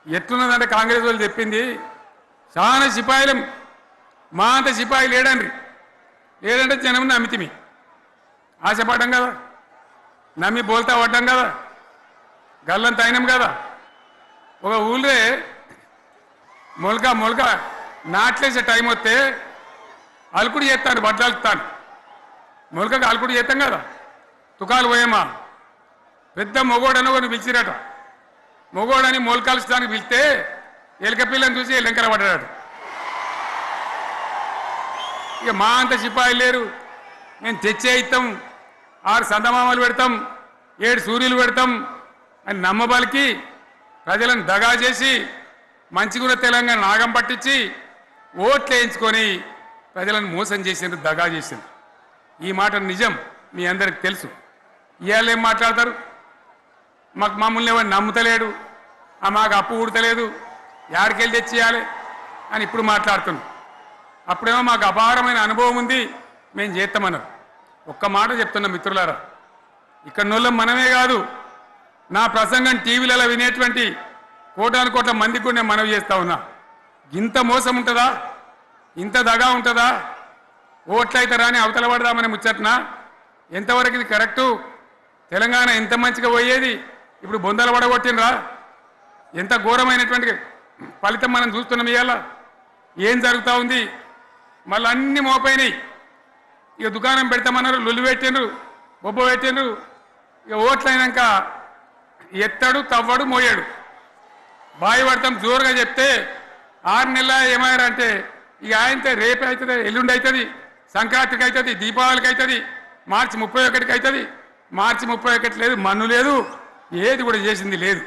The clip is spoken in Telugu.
ఎట్లున్నదంటే కాంగ్రెస్ వాళ్ళు చెప్పింది చాలా సిపాయిలం మా అంత సిపాయి లేడండి లేదంటే జనం నమ్మితిమి ఆశపడ్డాం కదా నమ్మి బోల్తా పడ్డాం కదా గల్లంత అయినాం కదా ఒక ఊళ్ళే మొలక నాట్లేసే టైం వస్తే అలుకుడు చేస్తాను బట్టలుతాను మొలకకు అలుకుడు చేస్తాం కదా తుకాలు పోయేమా పెద్ద మొగోడని ఒకరిని పిలిచిరట మొగోడని మొలకాల్చడానికి పిలిస్తే ఎలుక పిల్లని చూసి ఎల్లెంకర పడ్డాడు ఇక మా అంత సిపాయిలు లేరు మేము తెచ్చే ఇస్తాం 6 సందమామలు పెడతాం 7 సూర్యులు పెడతాం అని నమ్మబలికి ప్రజలను దగా చేసి మంచిగున్న తెలంగాణ నాగం పట్టించి ఓట్లు వేయించుకొని ప్రజలను మోసం చేసిండ్రు దగా చేసిండ్రు ఈ మాట నిజం మీ అందరికి తెలుసు ఇవాళ ఏం మాట్లాడతారు మాకు మమ్మల్ని ఎవరు నమ్ముతలేడు మాకు అప్పు ఉడతలేదు యాడికెళ్ళి తెచ్చియాలి అని ఇప్పుడు మాట్లాడుతున్నాం అప్పుడేమో మాకు అపారమైన అనుభవం ఉంది మేము చేస్తామన్నారు ఒక్క మాట చెప్తున్నా మిత్రులారా ఇక్కడ నోళ్ళం మనమే కాదు నా ప్రసంగం టీవీలలో వినేటువంటి కోటాను కోట్ల మందికి కూడా నేను మనవి చేస్తా ఉన్నా ఇంత మోసం ఉంటుందా ఇంత దగా ఉంటుందా ఓట్లయితే రాని అవతల పడదామని ముచ్చట్నా ఎంతవరకు ఇది కరెక్టు తెలంగాణ ఎంత మంచిగా పోయేది ఇప్పుడు బొందలు పడగొట్టినరా ఎంత ఘోరమైనటువంటి ఫలితం మనం చూస్తున్నాం ఇవాళ ఏం జరుగుతూ ఉంది మళ్ళీ అన్ని మోపైనాయి ఇక దుకాణం పెడతామన్నారు లొల్లు పెట్టిండ్రు బొబ్బ పెట్టిండ్రు ఇక ఓట్లయినాక ఎత్తడు తవ్వడు మోయాడు బాయి పడతాం జోరుగా చెప్తే 6 నెలల ఏమయ్యారంటే ఇక ఆయనతో రేపు అవుతుంది ఎల్లుండి అవుతుంది సంక్రాంతికి అవుతుంది దీపావళికి అవుతుంది మార్చి 31కి అవుతుంది మార్చి 31 లేదు మన్ను లేదు ఏది కూడా చేసింది లేదు